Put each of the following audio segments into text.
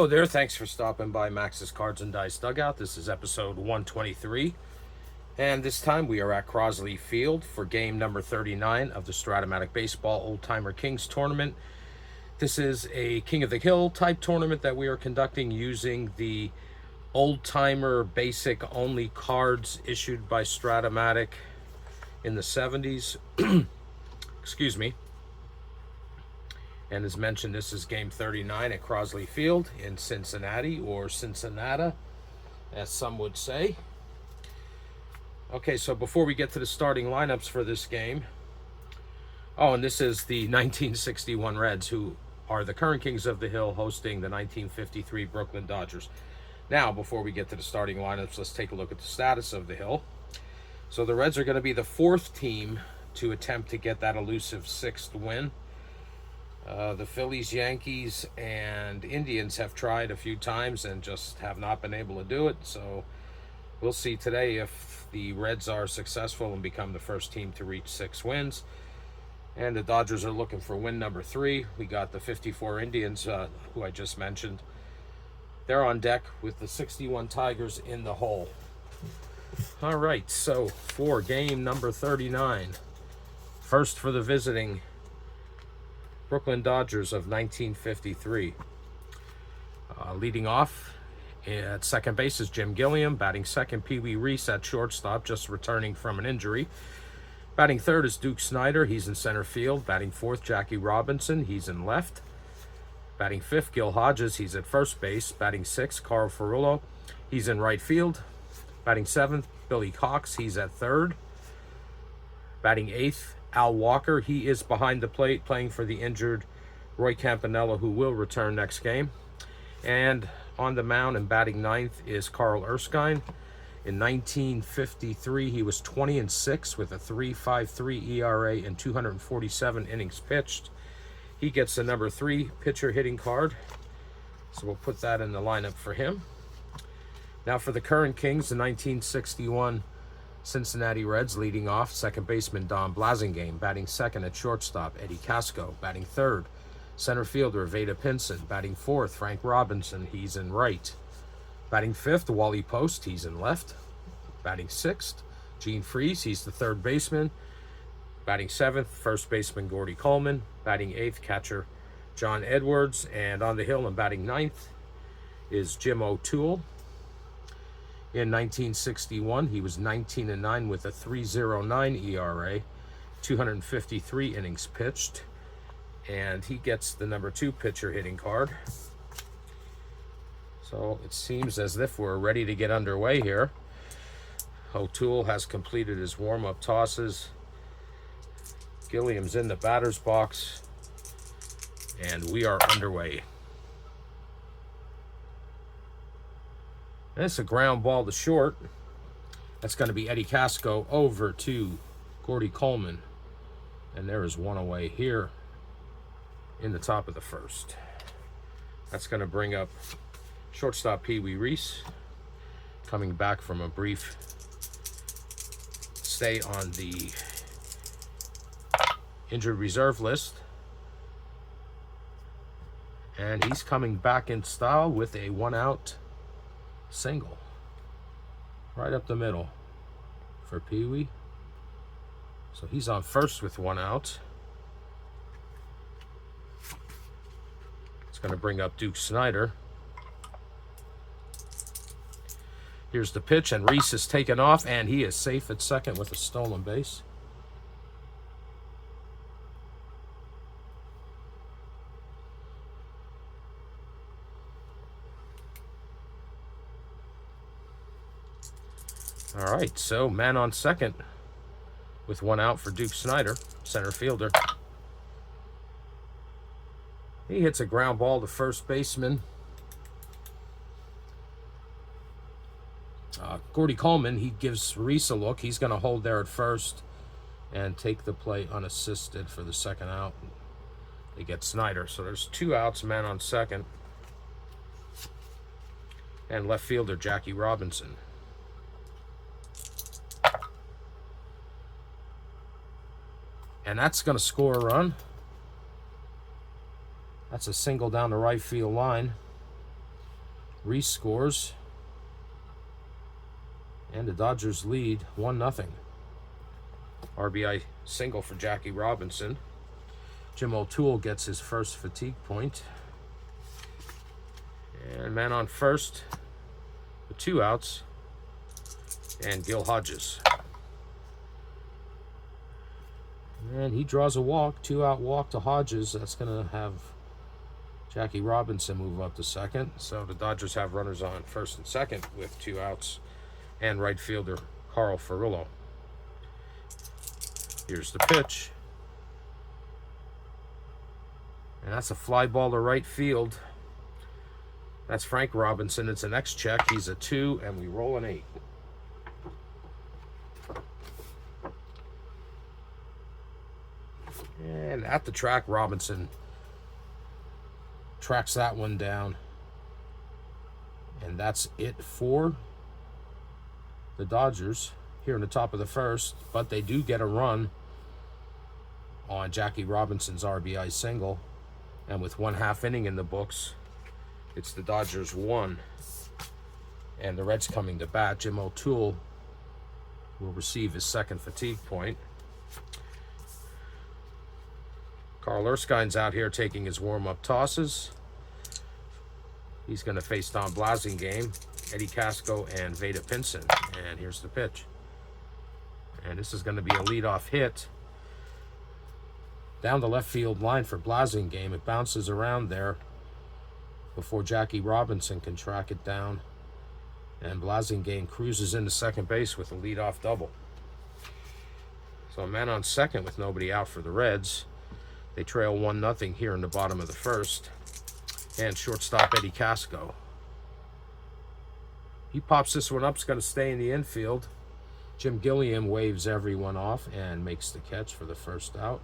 Hello there, thanks for stopping by Max's Cards and Dice Dugout. This is episode 123, and this time we are at Crosley Field for game number 39 of the Strat-O-Matic Baseball Oldtimer Kings Tournament. This is a King of the Hill type tournament that we are conducting using the Oldtimer basic only cards issued by Strat-O-Matic in the 70s. Excuse me. And as mentioned, this is game 39 at Crosley Field in Cincinnati, or Cincinnati, as some would say. Okay, so before we get to the starting lineups for this game, and this is the 1961 Reds, who are the current Kings of the Hill, hosting the 1953 Brooklyn Dodgers. Now, before we get to the starting lineups, let's take a look at the status of the Hill. So the Reds are going to be the fourth team to attempt to get that elusive sixth win. The Phillies, Yankees, and Indians have tried a few times and just have not been able to do it. So we'll see today if the Reds are successful and become the first team to reach 6 wins. And the Dodgers are looking for win number 3. We got the 54 Indians, who I just mentioned. They're on deck with the 61 Tigers in the hole. All right, so for game number 39, first for the visiting Brooklyn Dodgers of 1953. Leading off at second base is Jim Gilliam. Batting second, Pee Wee Reese at shortstop, just returning from an injury. Batting third is Duke Snider. He's in center field. Batting fourth, Jackie Robinson. He's in left. Batting fifth, Gil Hodges. He's at first base. Batting sixth, Carl Ferrullo. He's in right field. Batting seventh, Billy Cox. He's at third. Batting eighth, Al Walker. He is behind the plate playing for the injured Roy Campanella, who will return next game. And on the mound and batting ninth is Carl Erskine. In 1953, he was 20-6 with a 3.53 ERA and 247 innings pitched. He gets the number 3 pitcher hitting card, so we'll put that in the lineup for him. Now for the current Kings, the 1961 Cincinnati Reds. Leading off, second baseman Don Blasingame. Batting second at shortstop, Eddie Casco. Batting third, center fielder Vada Pinson. Batting fourth, Frank Robinson. He's in right. Batting fifth, Wally Post. He's in left. Batting sixth, Gene Freese. He's the third baseman. Batting seventh, first baseman Gordy Coleman. Batting eighth, catcher John Edwards. And on the hill and batting ninth is Jim O'Toole. In 1961, he was 19-9 with a 3.09 ERA, 253 innings pitched, and he gets the number 2 pitcher hitting card. So it seems as if we're ready to get underway here. O'Toole has completed his warm-up tosses. Gilliam's in the batter's box, and we are underway. And it's a ground ball to short. That's going to be Eddie Casco over to Gordy Coleman. And there is one away here in the top of the first. That's going to bring up shortstop Pee Wee Reese, coming back from a brief stay on the injured reserve list. And he's coming back in style with a 1-out single right up the middle for Pee Wee. So he's on first with 1 out. It's going to bring up Duke Snider. Here's the pitch, and Reese is taken off, and he is safe at second with a stolen base. All right, so man on second with 1 out for Duke Snider, center fielder. He hits a ground ball to first baseman Gordy Coleman. He gives Reese a look. He's going to hold there at first and take the play unassisted for the second out. They get Snider. So there's 2 outs, man on second. And left fielder Jackie Robinson. And that's going to score a run. That's a single down the right field line. Reese scores. And the Dodgers lead 1-0. RBI single for Jackie Robinson. Jim O'Toole gets his first fatigue point. And man on first with 2 outs. And Gil Hodges. And he draws a walk, 2-out walk to Hodges. That's going to have Jackie Robinson move up to second. So the Dodgers have runners on first and second with 2 outs. And right fielder Carl Furillo. Here's the pitch. And that's a fly ball to right field. That's Frank Robinson. It's an X check. He's a 2, and we roll an 8. And at the track, Robinson tracks that one down. And that's it for the Dodgers here in the top of the first. But they do get a run on Jackie Robinson's RBI single. And with 1/2 inning in the books, it's the Dodgers 1. And the Reds coming to bat. Jim O'Toole will receive his second fatigue point. Carl Erskine's out here taking his warm-up tosses. He's going to face Don Blasingame, Eddie Casco, and Veda Pinson. And here's the pitch. And this is going to be a leadoff hit down the left field line for Blasingame. It bounces around there before Jackie Robinson can track it down. And Blasingame cruises into second base with a leadoff double. So a man on second with nobody out for the Reds. They trail 1-0 here in the bottom of the first. And shortstop Eddie Casco. He pops this one up. It's going to stay in the infield. Jim Gilliam waves everyone off and makes the catch for the first out.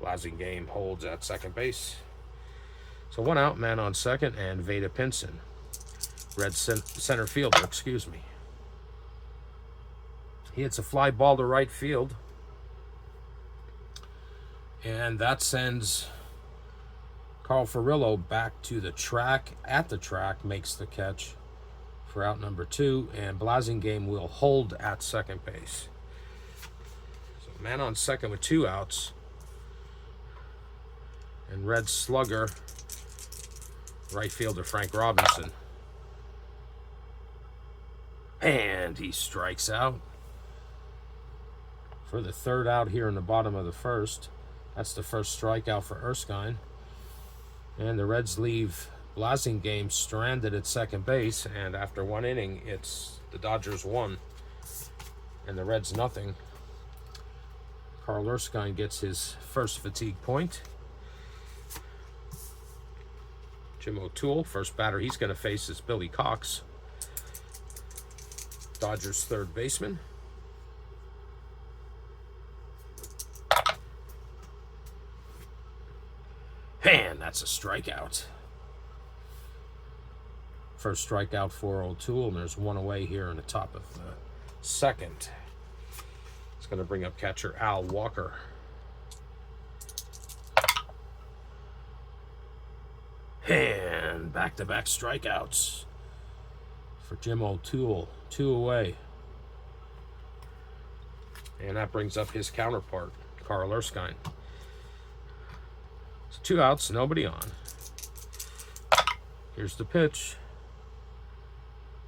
Blasingame holds at second base. So 1 out, man on second, and Veda Pinson. Red center fielder, excuse me. He hits a fly ball to right field. And that sends Carl Furillo back to the track. At the track, makes the catch for out number 2. And Blasingame will hold at second base. So man on second with 2 outs. And Red slugger, right fielder Frank Robinson. And he strikes out for the 3rd out here in the bottom of the first. That's the first strikeout for Erskine. And the Reds leave Blasingame stranded at second base. And after 1 inning, it's the Dodgers 1 and the Reds 0. Carl Erskine gets his first fatigue point. Jim O'Toole, first batter he's going to face is Billy Cox, Dodgers 3rd baseman. And that's a strikeout. First strikeout for O'Toole, and there's 1 away here in the top of the second. It's going to bring up catcher Al Walker. And back-to-back strikeouts for Jim O'Toole. 2 away. And that brings up his counterpart, Carl Erskine. So 2 outs, nobody on. Here's the pitch.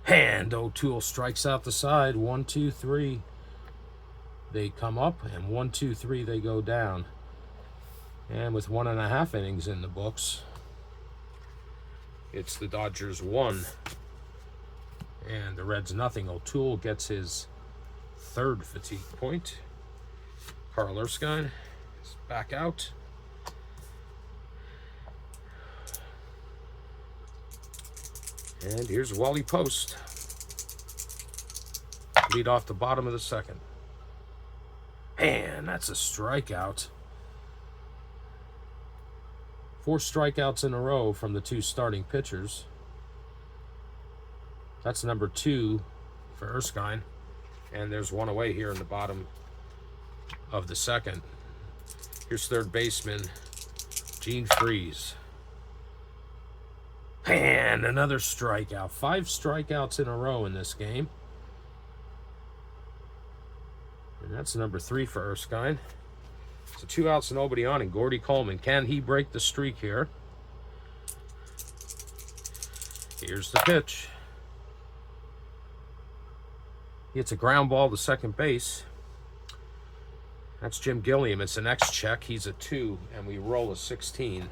And O'Toole strikes out the side. 1, 2, 3. They come up, and 1, 2, 3 they go down. And with 1.5 innings in the books, it's the Dodgers 1 and the Reds 0. O'Toole gets his 3rd fatigue point. Carl Erskine is back out. And here's Wally Post. Lead off the bottom of the second. And that's a strikeout. 4 strikeouts in a row from the 2 starting pitchers. That's number 2 for Erskine. And there's 1 away here in the bottom of the second. Here's 3rd baseman Gene Freese. And another strikeout. 5 strikeouts in a row in this game. And that's number 3 for Erskine. So 2 outs, nobody on, and Gordy Coleman. Can he break the streak here? Here's the pitch. He hits a ground ball to second base. That's Jim Gilliam. It's an X check. He's a 2, and we roll a 16.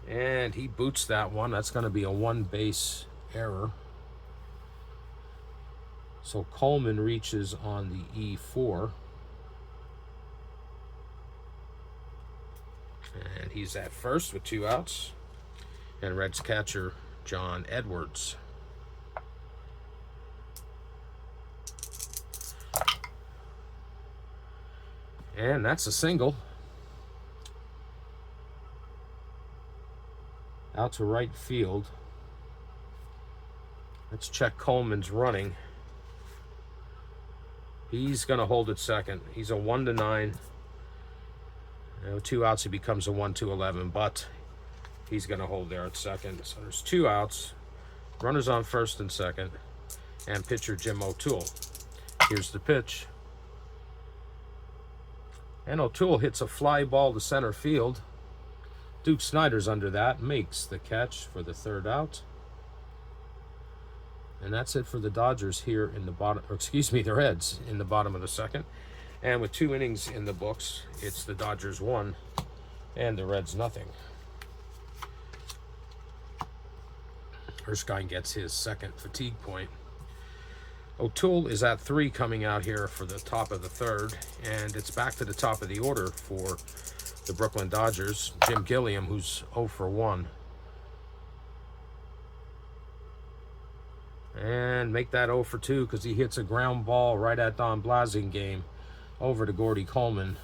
And he boots that one. That's going to be a 1-base error. So Coleman reaches on the E4. And he's at first with 2 outs. And Reds catcher John Edwards. And that's a single. Out to right field. Let's check Coleman's running. He's going to hold at second. He's a 1-9. With 2 outs, he becomes a 1-11, but he's going to hold there at second. So there's 2 outs. Runners on first and second. And pitcher Jim O'Toole. Here's the pitch. And O'Toole hits a fly ball to center field. Duke Snider's under that, makes the catch for the 3rd out. And that's it for the Dodgers here in the bottom, or excuse me, the Reds in the bottom of the 2nd. And with 2 innings in the books, it's the Dodgers 1 and the Reds nothing. Erskine gets his 2nd fatigue point. O'Toole is at 3 coming out here for the top of the 3rd, and it's back to the top of the order for the Brooklyn Dodgers. Jim Gilliam, who's 0 for 1. And make that 0 for 2 because he hits a ground ball right at Don Blasingame over to Gordy Coleman,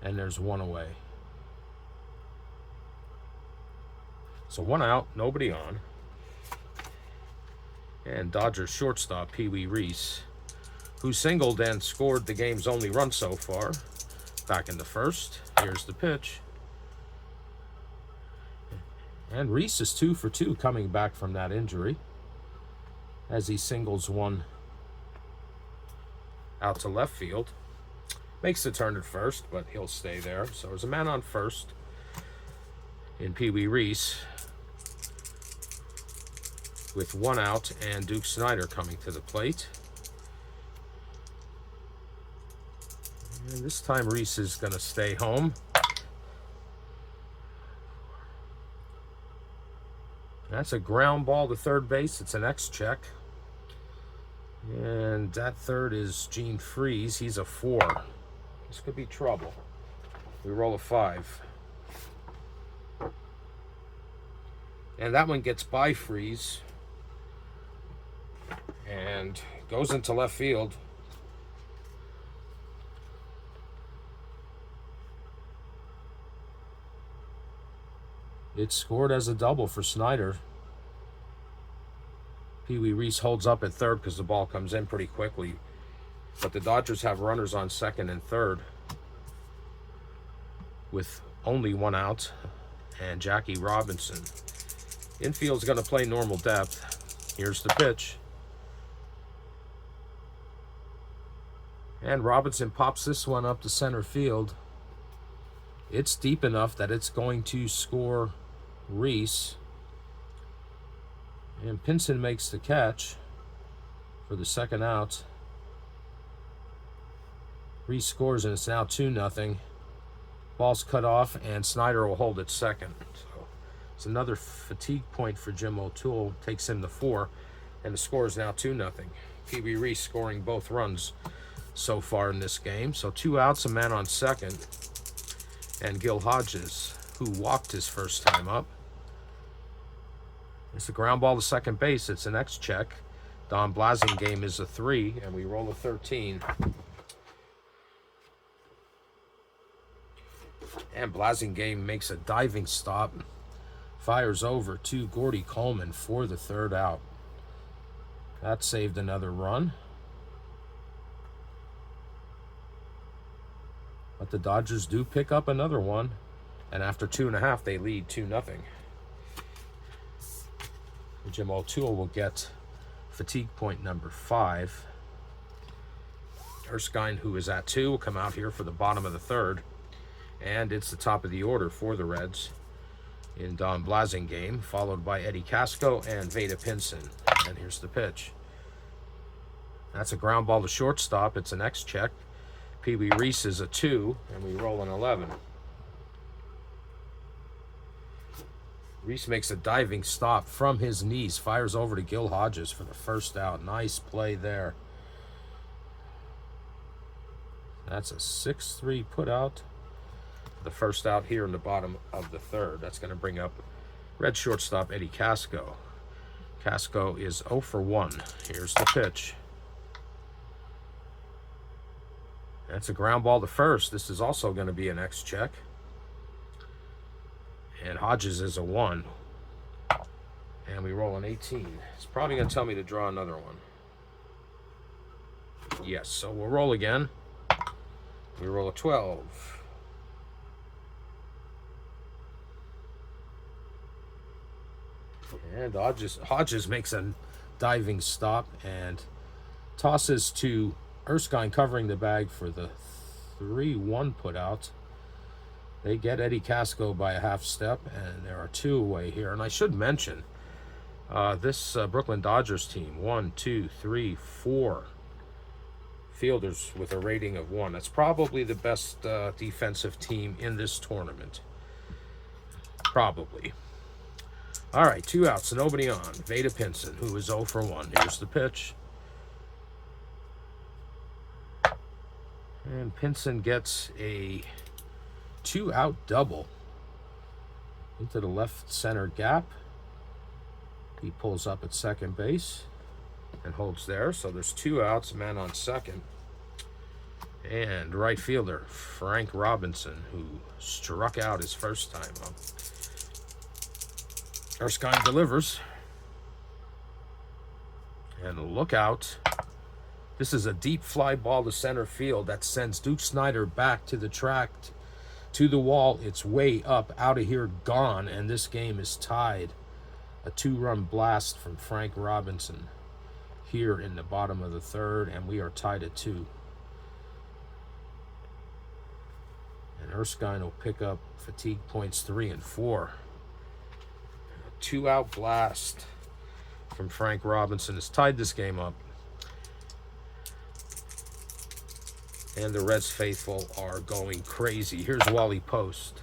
and there's 1 away. So 1 out, nobody on. And Dodgers shortstop Pee Wee Reese, who singled and scored the game's only run so far, back in the 1st. Here's the pitch. And Reese is 2 for 2 coming back from that injury as he singles 1 out to left field. Makes the turn at first, but he'll stay there. So there's a man on first in Pee Wee Reese with 1 out and Duke Snider coming to the plate. And this time Reese is going to stay home. That's a ground ball to third base. It's an X check. And that 3rd is Gene Freeze. He's a 4. This could be trouble. We roll a 5. And that one gets by Freeze and goes into left field. It's scored as a double for Snider. Pee Wee Reese holds up at 3rd because the ball comes in pretty quickly. But the Dodgers have runners on 2nd and 3rd with only 1 out and Jackie Robinson. Infield's going to play normal depth. Here's the pitch. And Robinson pops this one up to center field. It's deep enough that it's going to score Reese. And Pinson makes the catch for the 2nd out. Reese scores and it's now 2-0. Ball's cut off and Snider will hold at 2nd. So it's another fatigue point for Jim O'Toole. Takes him to 4. And the score is now 2-0. Pee Wee Reese scoring both runs so far in this game. So 2 outs, a man on 2nd. And Gil Hodges, who walked his first time up. It's a ground ball to second base. It's an X check. Don Blasingame is a 3, and we roll a 13. And Blasingame makes a diving stop. Fires over to Gordy Coleman for the 3rd out. That saved another run. But the Dodgers do pick up another one And after 2.5, they lead 2-0. Jim O'Toole will get fatigue point number 5. Erskine, who is at 2, will come out here for the bottom of the third. And it's the top of the order for the Reds in Don Blasingame, followed by Eddie Casco and Veda Pinson. And here's the pitch. That's a ground ball to shortstop. It's an X check. Pee Wee Reese is a 2, and we roll an 11. Reese makes a diving stop from his knees, fires over to Gil Hodges for the first out. Nice play there. That's a 6-3 put out. The first out here in the bottom of the third. That's going to bring up Red shortstop Eddie Casco. Casco is 0 for 1. Here's the pitch. That's a ground ball to first. This is also going to be an X check. And Hodges is a 1. And we roll an 18. It's probably going to tell me to draw another one. Yes, so we'll roll again. We roll a 12. And Hodges makes a diving stop and tosses to Erskine, covering the bag for the 3-1 put out. They get Eddie Casco by a half step, and there are 2 away here. And I should mention, this Brooklyn Dodgers team, 1, 2, 3, 4 fielders with a rating of 1. That's probably the best defensive team in this tournament. Probably. All right, 2 outs, nobody on. Veda Pinson, who is 0 for 1. Here's the pitch. And Pinson gets a 2-out double into the left center gap. He pulls up at second base and holds there. So there's 2 outs, man on second. And right fielder Frank Robinson, who struck out his first time up. Erskine delivers. And look out. This is a deep fly ball to center field that sends Duke Snider back to the track, to the wall. It's way up, out of here, gone, and this game is tied. A 2-run blast from Frank Robinson here in the bottom of the third, and we are tied at 2. And Erskine will pick up fatigue points 3 and 4. A 2-out blast from Frank Robinson has tied this game up. And the Reds faithful are going crazy. Here's Wally Post.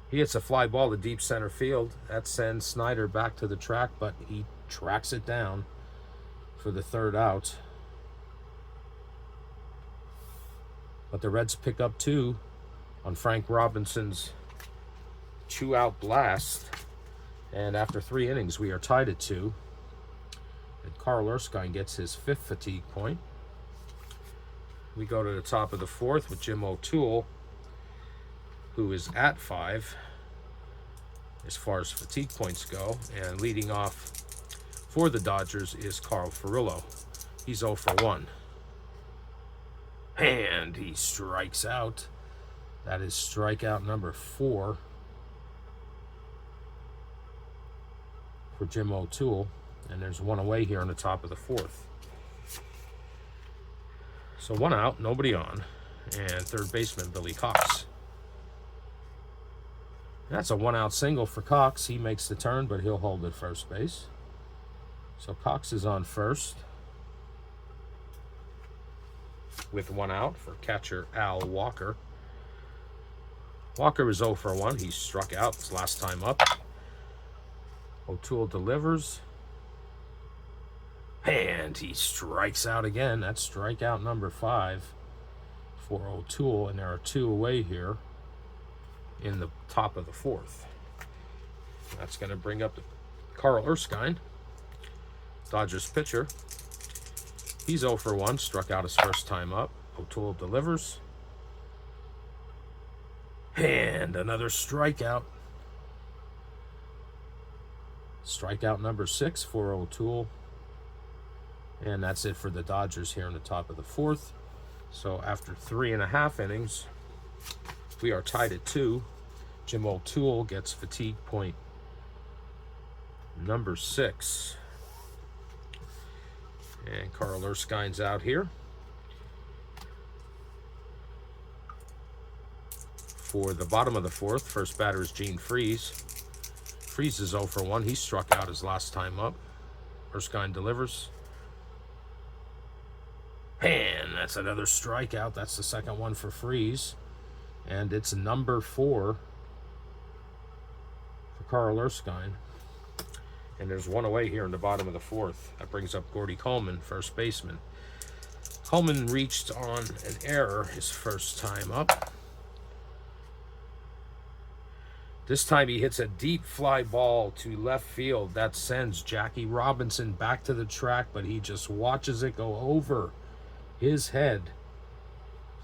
He hits a fly ball to deep center field. That sends Snider back to the track, but he tracks it down for the 3rd out. But the Reds pick up 2 on Frank Robinson's 2-out blast. And after 3 innings, we are tied at 2. And Carl Erskine gets his 5th fatigue point. We go to the top of the 4th with Jim O'Toole, who is at 5 as far as fatigue points go. And leading off for the Dodgers is Carl Furillo. He's 0 for 1. And he strikes out. That is strikeout number 4 for Jim O'Toole. And there's 1 away here on the top of the 4th. So 1 out, nobody on, and third baseman Billy Cox. That's a 1-out single for Cox. He makes the turn, but he'll hold at first base. So Cox is on first with 1 out for catcher Al Walker. Walker is 0 for 1. He struck out his last time up. O'Toole delivers. And he strikes out again. That's strikeout number 5 for O'Toole. And there are 2 away here in the top of the 4th. That's going to bring up Carl Erskine, Dodgers pitcher. He's 0 for 1. Struck out his first time up. O'Toole delivers. And another strikeout. Strikeout number 6 for O'Toole. And that's it for the Dodgers here in the top of the 4th. So after 3.5 innings, We are tied at 2. Jim O'Toole gets fatigue point number 6. And Carl Erskine's out here. For the bottom of the 4th, first batter is Gene Freeze. Freeze is 0 for 1. He struck out his last time up. Erskine delivers. And that's another strikeout. That's the second one for Freeze. And it's number 4 for Carl Erskine. And there's one away here in the bottom of the 4th. That brings up Gordy Coleman, first baseman. Coleman reached on an error his first time up. This time he hits a deep fly ball to left field. That sends Jackie Robinson back to the track, but he just watches it go over his head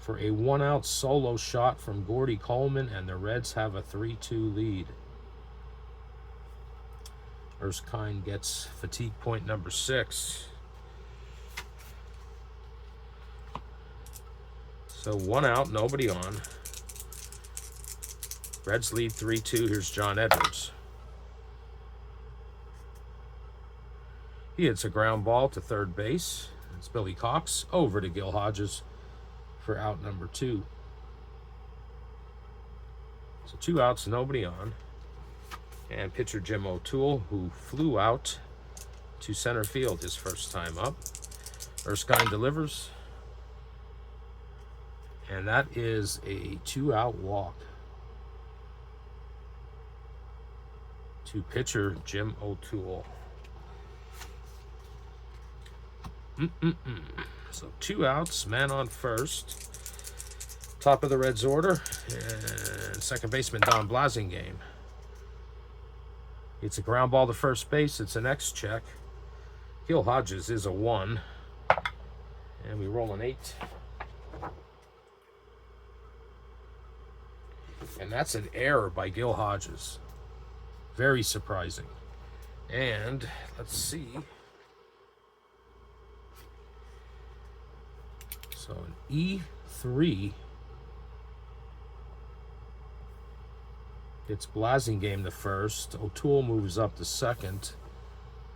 for a 1-out solo shot from Gordy Coleman, and the Reds have a 3-2 lead. Erskine gets fatigue point number 6. So 1 out, nobody on. Reds lead 3-2. Here's John Edwards. He hits a ground ball to third base. It's Billy Cox over to Gil Hodges for out number 2. So 2 outs, nobody on. And pitcher Jim O'Toole, who flew out to center field his first time up. Erskine delivers. And that is a 2-out walk to pitcher Jim O'Toole. So 2 outs, man on first. Top of the Reds order, and second baseman Don Blasingame. It's a ground ball to first base. It's an X check. Gil Hodges is a 1. And we roll an 8. And that's an error by Gil Hodges. Very surprising. And let's see. So an E3 gets Blasingame the first. O'Toole moves up to second.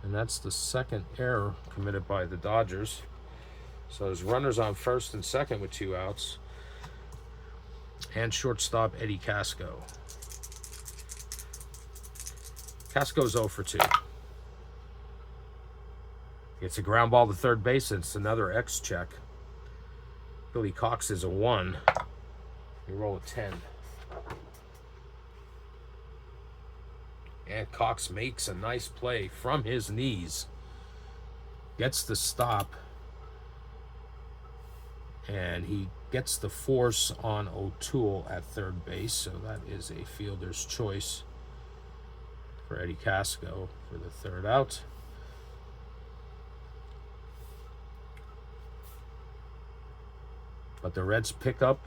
And that's the second error committed by the Dodgers. So there's runners on first and second with 2 outs. And shortstop Eddie Casco. Casco's 0 for 2. It's a ground ball to third base. It's another X check. Billy Cox is a 1. We roll a 10. And Cox makes a nice play from his knees. Gets the stop. And he gets the force on O'Toole at third base. So that is a fielder's choice for Eddie Casco for the 3rd out. But the Reds pick up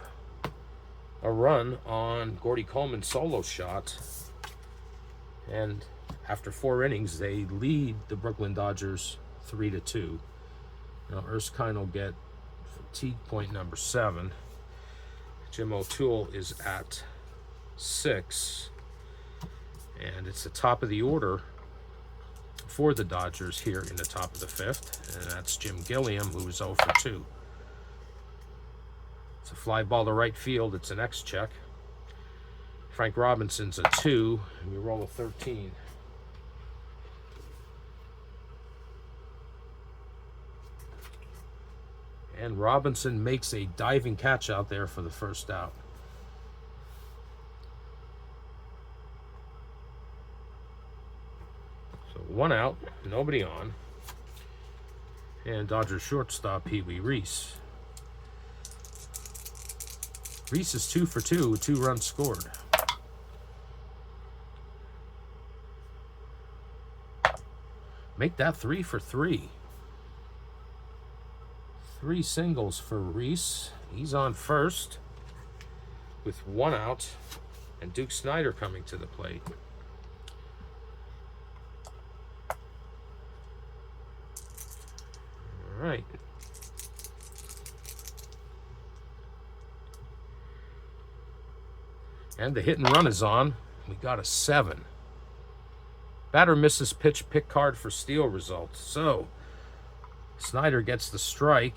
a run on Gordy Coleman's solo shot. And after 4 innings, they lead the Brooklyn Dodgers 3-2. Now Erskine will get fatigue point number 7. Jim O'Toole is at 6. And it's the top of the order for the Dodgers here in the top of the 5th. And that's Jim Gilliam, who is 0 for 2. It's a fly ball to right field. It's an X check. Frank Robinson's a 2. And we roll a 13. And Robinson makes a diving catch out there for the 1st out. So 1 out, nobody on. And Dodgers shortstop Pee Wee Reese. Reese is 2 for 2 with 2 runs scored. Make that 3 for 3. 3 singles for Reese. He's on first with 1 out, and Duke Snyder coming to the plate. All right. And the hit and run is on. We got a 7. Batter misses pitch, pick card for steal result. So Snyder gets the strike.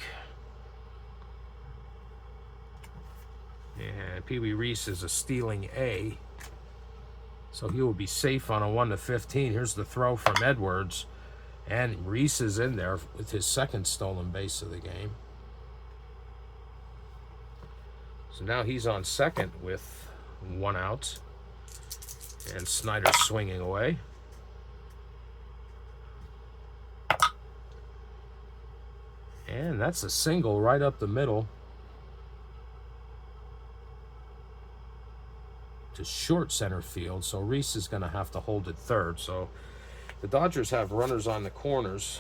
And Pee Wee Reese is a stealing A. So he will be safe on a 1-15. Here's the throw from Edwards. And Reese is in there with his second stolen base of the game. So now he's on second with 1 out. And Snyder swinging away. And that's a single right up the middle to short center field. So Reese is going to have to hold it third. So the Dodgers have runners on the corners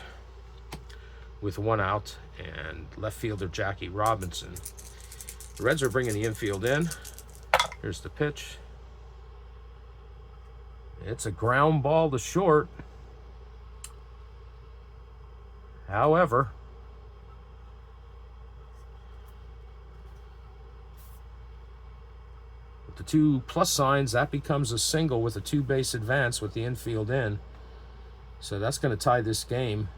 with 1 out and left fielder Jackie Robinson. The Reds are bringing the infield in. Here's the pitch. It's a ground ball to short. However, with the 2 plus signs, that becomes a single with a 2-base advance with the infield in. So that's going to tie this game.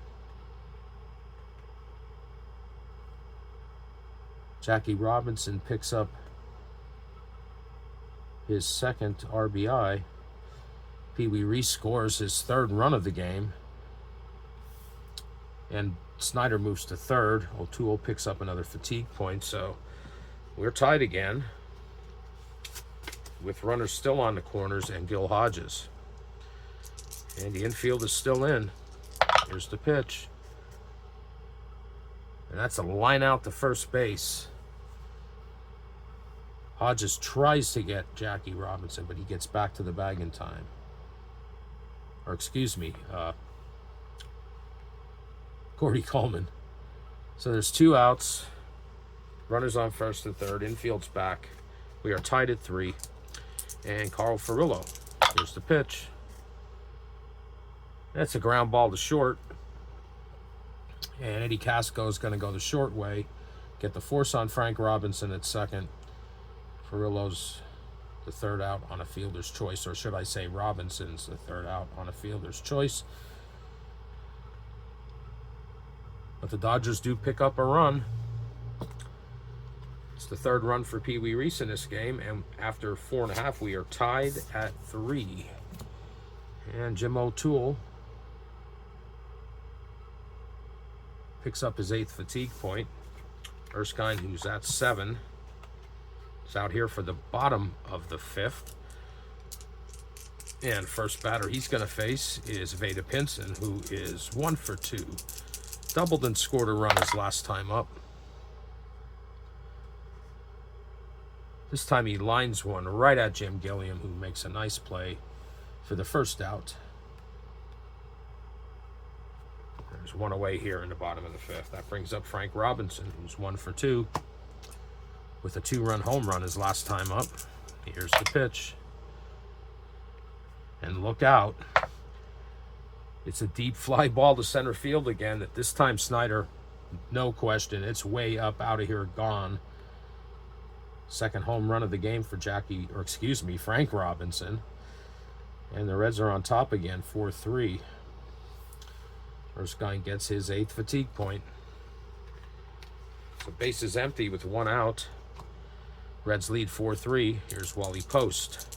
Jackie Robinson picks up his second RBI. Pee Wee Reese scores his 3rd run of the game. And Snyder moves to third. O'Toole picks up another fatigue point. So we're tied again with runners still on the corners and Gil Hodges. And the infield is still in. Here's the pitch. And that's a line out to first base. Hodges tries to get Jackie Robinson, but he gets back to the bag in time. Or excuse me, Corey Coleman. So there's 2 outs. Runners on first and third. Infield's back. We are tied at 3. And Carl Furillo. Here's the pitch. That's a ground ball to short. And Eddie Casco is going to go the short way. Get the force on Frank Robinson at second. Furillo's the 3rd out on a fielder's choice. Or should I say Robinson's the 3rd out on a fielder's choice. But the Dodgers do pick up a run. It's the 3rd run for Pee Wee Reese in this game. And after 4.5, we are tied at 3. And Jim O'Toole picks up his 8th fatigue point. Erskine, who's at 7, is out here for the bottom of the 5th. And first batter he's going to face is Vada Pinson, who is 1 for 2. Doubled and scored a run his last time up. This time he lines one right at Jim Gilliam, who makes a nice play for the first out. There's 1 away here in the bottom of the 5th. That brings up Frank Robinson, who's 1 for 2 with a 2-run home run his last time up. Here's the pitch. And look out. It's a deep fly ball to center field again. That this time Snyder, no question, it's way up, out of here, gone. Second home run of the game for Frank Robinson. And the Reds are on top again, 4-3. Erskine gets his 8th fatigue point. So base is empty with 1 out. Reds lead 4-3. Here's Wally Post.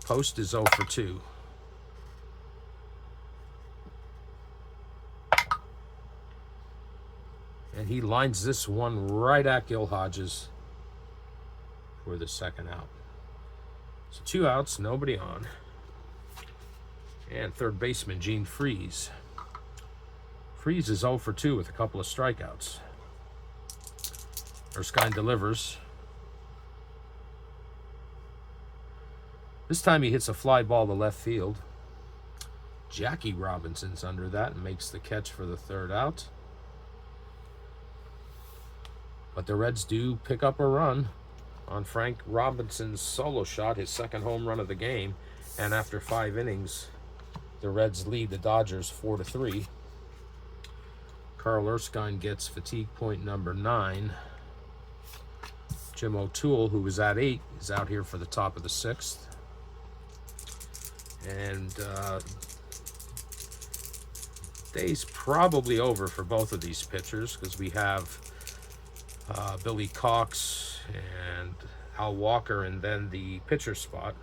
Post is 0 for 2. And he lines this one right at Gil Hodges for the 2nd out. So 2 outs, nobody on. And third baseman Gene Freese. Freese is 0 for 2 with a couple of strikeouts. Erskine delivers. This time he hits a fly ball to left field. Jackie Robinson's under that and makes the catch for the 3rd out. But the Reds do pick up a run on Frank Robinson's solo shot, his 2nd home run of the game. And after 5 innings, the Reds lead the Dodgers 4-3. Carl Erskine gets fatigue point number 9. Jim O'Toole, who was at 8, is out here for the top of the 6th. And day's probably over for both of these pitchers, because we have Billy Cox and Al Walker, and then the pitcher spot.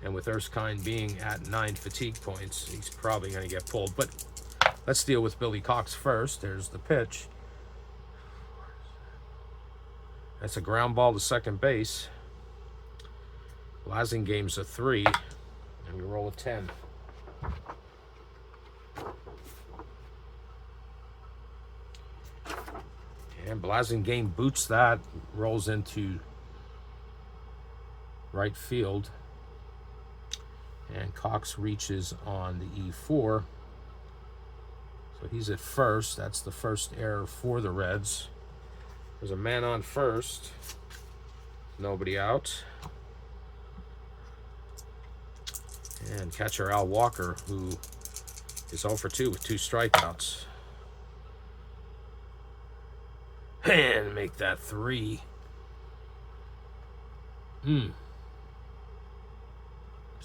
And with Erskine being at 9 fatigue points, he's probably going to get pulled. But let's deal with Billy Cox first. There's the pitch. That's a ground ball to second base. Blasingame's a 3, and we roll a 10. And Blasingame boots that, rolls into right field. And Cox reaches on the E4. So he's at first. That's the first error for the Reds. There's a man on first. Nobody out. And catcher Al Walker, who is 0 for 2 with 2 strikeouts. And make that 3. It's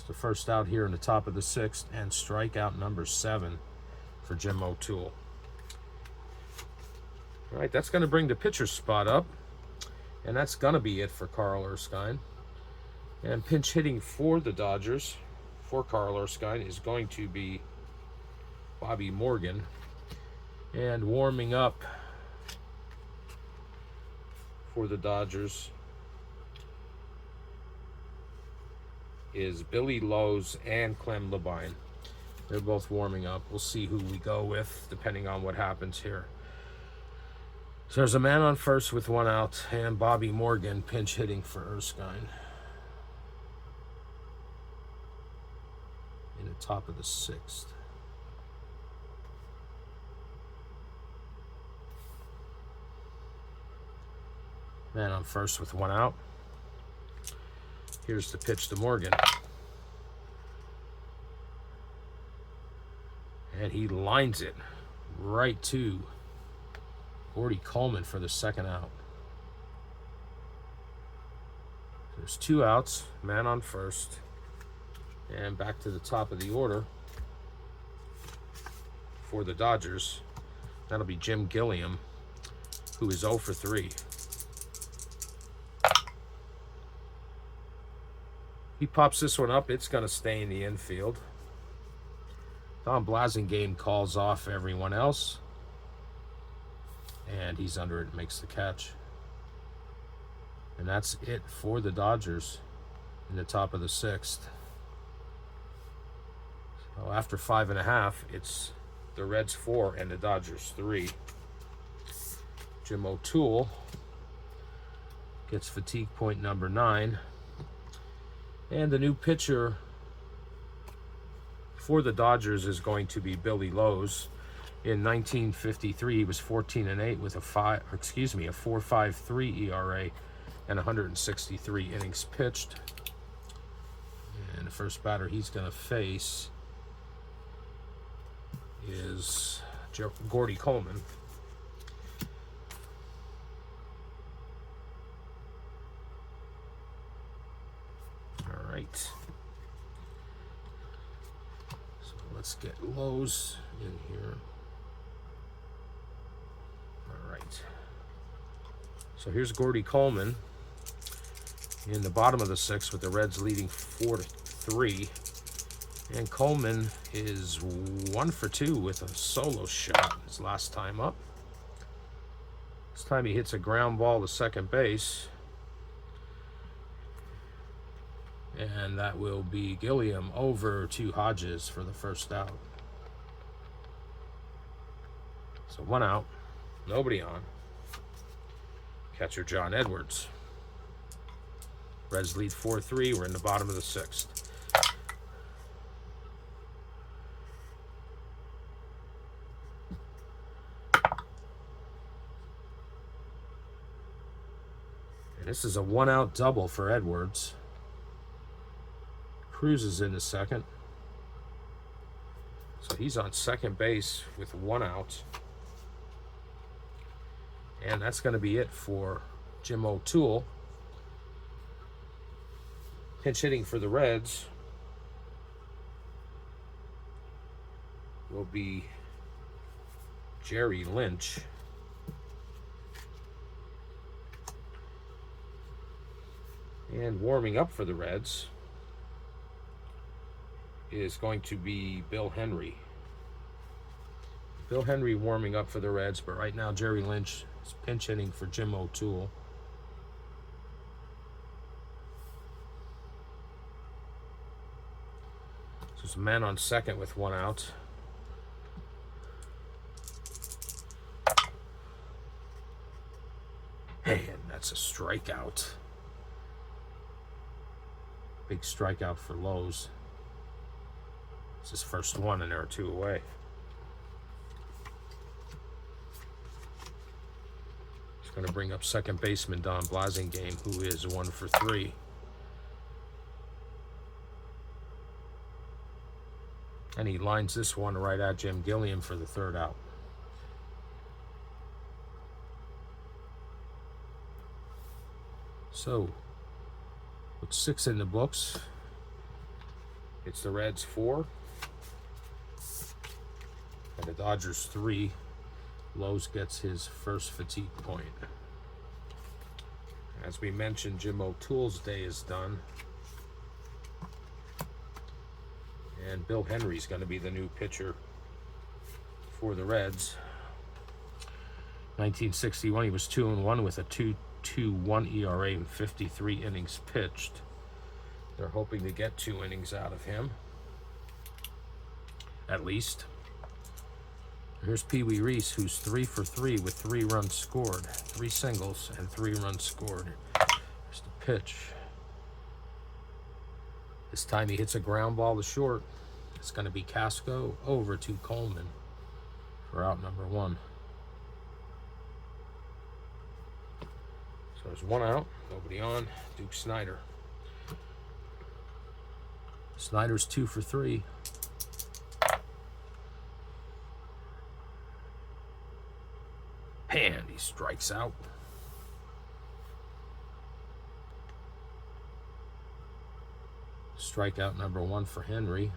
the first out here in the top of the 6th, and strikeout number 7 for Jim O'Toole. All right, that's going to bring the pitcher spot up, and that's going to be it for Carl Erskine. And pinch hitting for the Dodgers, for Carl Erskine, is going to be Bobby Morgan. And warming up for the Dodgers is Billy Lowe's and Clem Labine. They're both warming up. We'll see who we go with depending on what happens here. So there's a man on first with 1 out, and Bobby Morgan pinch hitting for Erskine in the top of the 6th. Man on first with 1 out. Here's the pitch to Morgan. And he lines it right to Gordy Coleman for the 2nd out. There's 2 outs, man on first. And back to the top of the order for the Dodgers. That'll be Jim Gilliam, who is 0 for 3. He pops this one up, it's going to stay in the infield. Don Blasingame calls off everyone else. And he's under it, makes the catch. And that's it for the Dodgers in the top of the 6th. So after 5.5, it's the Reds 4 and the Dodgers 3. Jim O'Toole gets fatigue point number 9. And the new pitcher for the Dodgers is going to be Billy Lowe's. In 1953, he was 14-8 with a 4.53 ERA and 163 innings pitched. And the first batter he's going to face is Gordy Coleman. All right. So let's get Lowe's in here. All right. So here's Gordy Coleman in the bottom of the 6th with the Reds leading 4-3. And Coleman is 1 for 2 with a solo shot his last time up. This time he hits a ground ball to second base. And that will be Gilliam over to Hodges for the first out. So 1 out, nobody on. Catcher John Edwards. Reds lead 4-3. We're in the bottom of the 6th. And this is a 1-out double for Edwards. Cruz is in the second. So he's on second base with 1 out. And that's going to be it for Jim O'Toole. Pinch hitting for the Reds will be Jerry Lynch. And warming up for the Reds is going to be Bill Henry. Bill Henry warming up for the Reds, but right now Jerry Lynch is pinch hitting for Jim O'Toole. So there's a man on second with 1 out. And that's a strikeout. Big strikeout for Lowe's. It's his first one, and there are 2 away. He's going to bring up second baseman Don Blasingame, who is 1 for 3. And he lines this one right at Jim Gilliam for the 3rd out. So, with 6 in the books, it's the Reds 4 and the Dodgers 3. Lowe's gets his first fatigue point. As we mentioned, Jim O'Toole's day is done. And Bill Henry's going to be the new pitcher for the Reds. 1961, he was 2-1 with a 2.21 ERA and 53 innings pitched. They're hoping to get 2 innings out of him, at least. Here's Pee Wee Reese, who's 3 for 3 with 3 runs scored, 3 singles and 3 runs scored. Here's the pitch. This time he hits a ground ball to short. It's going to be Casco over to Coleman for out number 1. So there's 1 out, nobody on. Duke Snider. Snider's 2 for 3. And he strikes out. Strikeout number 1 for Henry.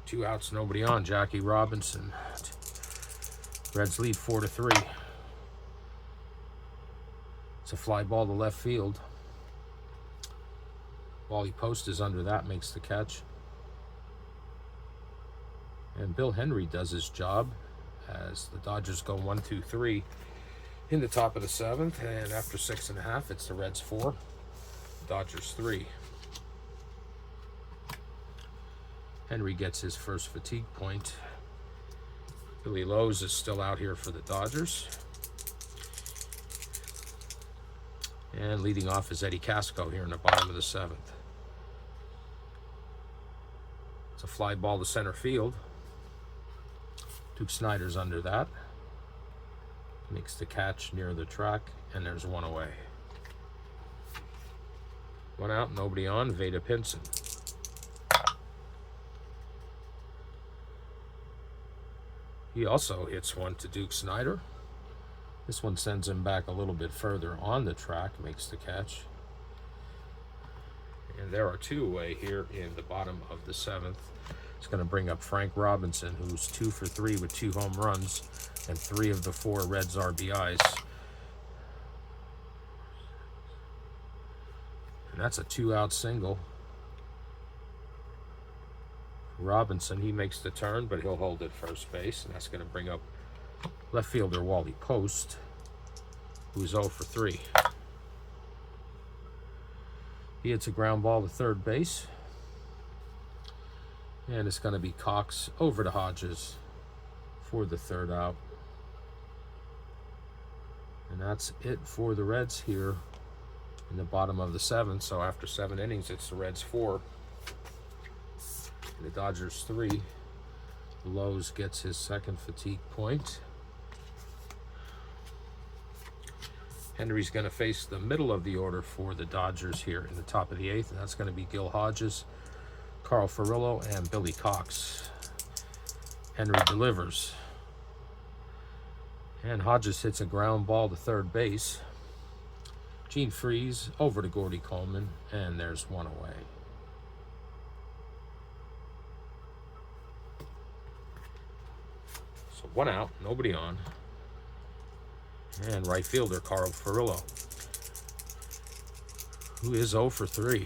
Two outs, nobody on. Jackie Robinson. Reds lead 4-3. It's a fly ball to left field. Wally Post is under that, makes the catch. And Bill Henry does his job as the Dodgers go 1-2-3 in the top of the 7th. And after 6.5, it's the Reds 4, Dodgers 3. Henry gets his first fatigue point. Billy Lowe's is still out here for the Dodgers. And leading off is Eddie Casco here in the bottom of the 7th. It's a fly ball to center field. Duke Snider's under that. Makes the catch near the track, and there's 1 away. 1 out, nobody on. Veda Pinson. He also hits one to Duke Snider. This one sends him back a little bit further on the track, makes the catch. And there are 2 away here in the bottom of the 7th. It's going to bring up Frank Robinson, who's 2 for 3 with 2 home runs and 3 of the 4 Reds RBIs. And that's a 2-out single. Robinson, he makes the turn, but he'll hold at first base, and that's going to bring up left fielder Wally Post, who's 0 for 3. He hits a ground ball to third base, and it's going to be Cox over to Hodges for the 3rd out. And that's it for the Reds here in the bottom of the 7th. So after 7 innings, it's the Reds 4. The Dodgers 3. Lowe's gets his second fatigue point. Henry's going to face the middle of the order for the Dodgers here in the top of the 8th, and that's going to be Gil Hodges, Carl Furillo, and Billy Cox. Henry delivers. And Hodges hits a ground ball to third base. Gene Freese over to Gordy Coleman, and there's one away. So one out, nobody on. And right fielder Carl Furillo, who is 0 for 3.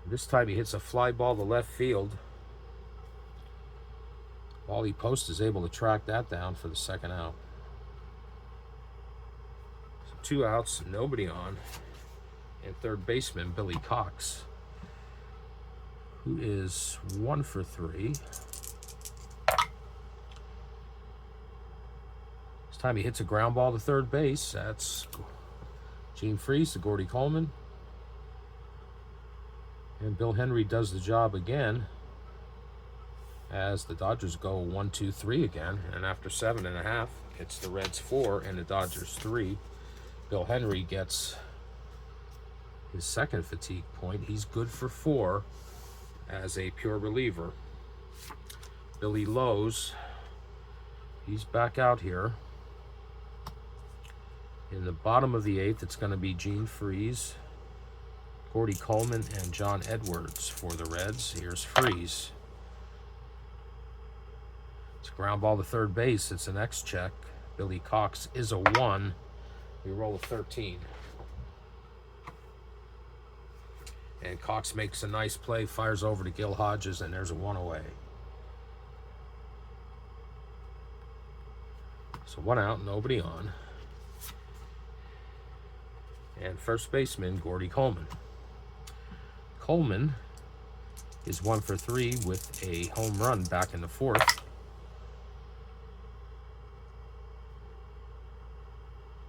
This time he hits a fly ball to left field. Wally Post is able to track that down for the second out. So 2 outs, nobody on. And third baseman Billy Cox, who is 1 for 3. This time he hits a ground ball to third base. That's Gene Freese to Gordy Coleman. And Bill Henry does the job again as the Dodgers go 1-2-3 again. And after 7.5, it's the Reds 4 and the Dodgers 3. Bill Henry gets his second fatigue point. He's good for 4 as a pure reliever. Billy Lowe's, he's back out here. In the bottom of the 8th, it's going to be Gene Freese, Gordy Coleman, and John Edwards for the Reds. Here's Freese. It's a ground ball to third base. It's an X-check. Billy Cox is a 1. We roll a 13. And Cox makes a nice play, fires over to Gil Hodges, and there's a 1 away. So 1 out, nobody on. And first baseman Gordy Coleman. Coleman is 1 for 3 with a home run back in the 4th.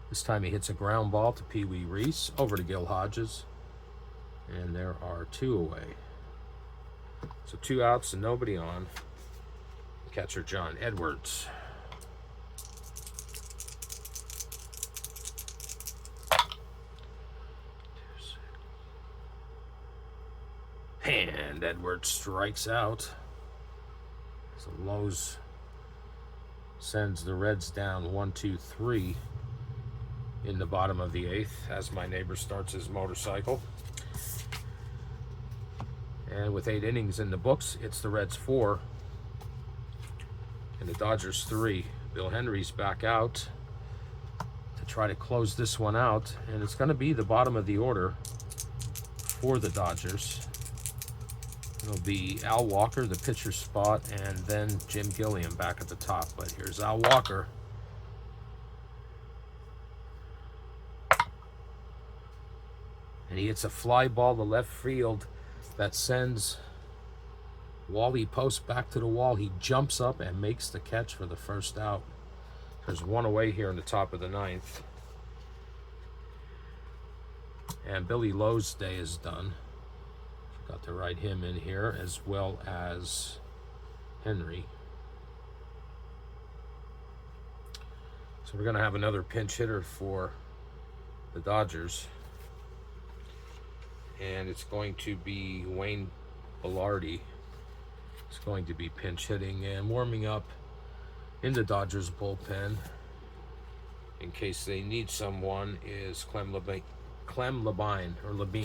This time he hits a ground ball to Pee Wee Reese over to Gil Hodges, and there are 2 away. So 2 outs and nobody on. Catcher John Edwards. And Edwards strikes out. So Lowe's sends the Reds down 1-2-3 in the bottom of the 8th as my neighbor starts his motorcycle. And with 8 innings in the books, it's the Reds 4 and the Dodgers 3. Bill Henry's back out to try to close this one out, and it's going to be the bottom of the order for the Dodgers. It'll be Al Walker, the pitcher spot, and then Jim Gilliam back at the top. But here's Al Walker. And he hits a fly ball to left field that sends Wally Post back to the wall. He jumps up and makes the catch for the first out. There's 1 away here in the top of the 9th. And Billy Lowe's day is done. Got to write him in here as well as Henry. So we're going to have another pinch hitter for the Dodgers. And it's going to be Wayne Belardi. It's going to be pinch hitting, and warming up in the Dodgers bullpen in case they need someone is Clem Labine.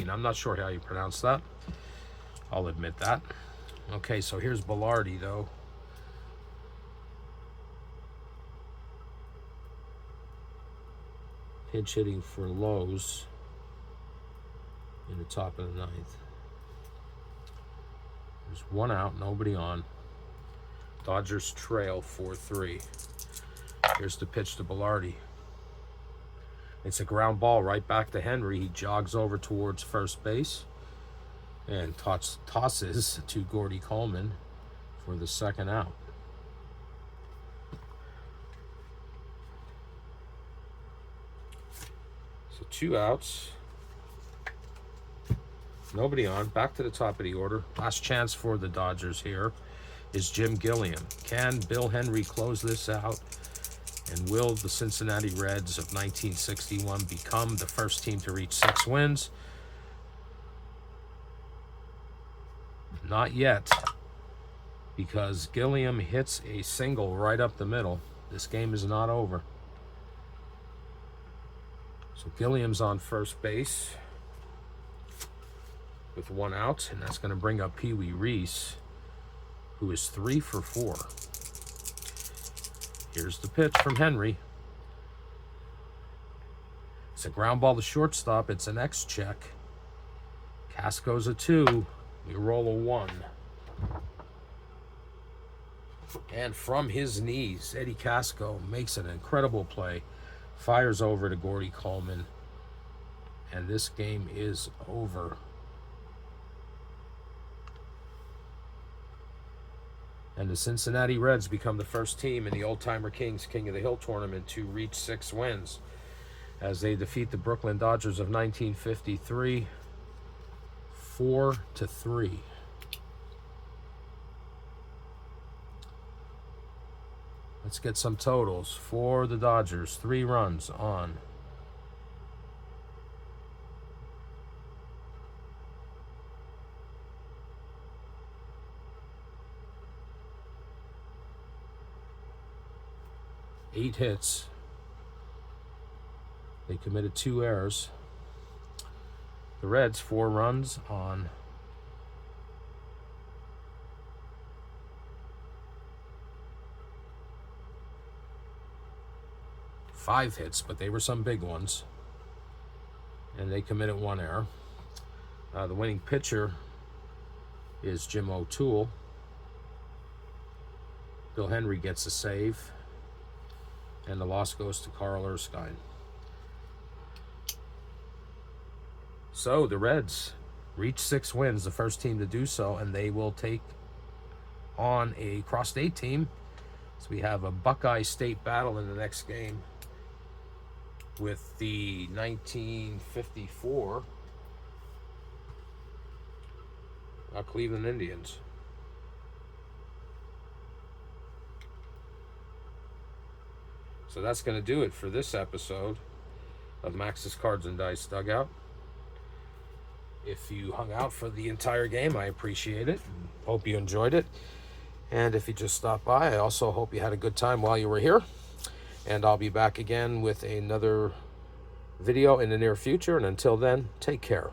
I'm not sure how you pronounce that. I'll admit that. Okay, so here's Belardi, though. Pinch hitting for Lowe's in the top of the 9th. There's 1 out, nobody on. Dodgers trail 4-3. Here's the pitch to Belardi. It's a ground ball right back to Henry. He jogs over towards first base and tosses to Gordy Coleman for the second out. So 2 outs. Nobody on. Back to the top of the order. Last chance for the Dodgers here. is Jim Gilliam. Can Bill Henry close this out? And will the Cincinnati Reds of 1961 become the first team to reach 6 wins? Not yet, because Gilliam hits a single right up the middle. This game is not over. So Gilliam's on first base with 1 out, and that's going to bring up Pee Wee Reese, who is 3 for 4. Here's the pitch from Henry. It's a ground ball to shortstop. It's an X check. Casco's a 2. We roll a 1. And from his knees, Eddie Casco makes an incredible play. Fires over to Gordy Coleman. And this game is over. And the Cincinnati Reds become the first team in the Oldtimer Kings King of the Hill tournament to reach 6 wins, as they defeat the Brooklyn Dodgers of 1953 4-3. Let's get some totals for the Dodgers. 3 runs on eight hits. They committed 2 errors. The Reds, 4 runs on 5 hits, but they were some big ones. And they committed 1 error. The winning pitcher is Jim O'Toole. Bill Henry gets a save. And the loss goes to Carl Erskine. So the Reds reach 6 wins, the first team to do so, and they will take on a cross-state team. So we have a Buckeye State battle in the next game with the 1954 Cleveland Indians. So that's going to do it for this episode of Max's Cards and Dice Dugout. If you hung out for the entire game, I appreciate it. Hope you enjoyed it. And if you just stopped by, I also hope you had a good time while you were here. And I'll be back again with another video in the near future. And until then, take care.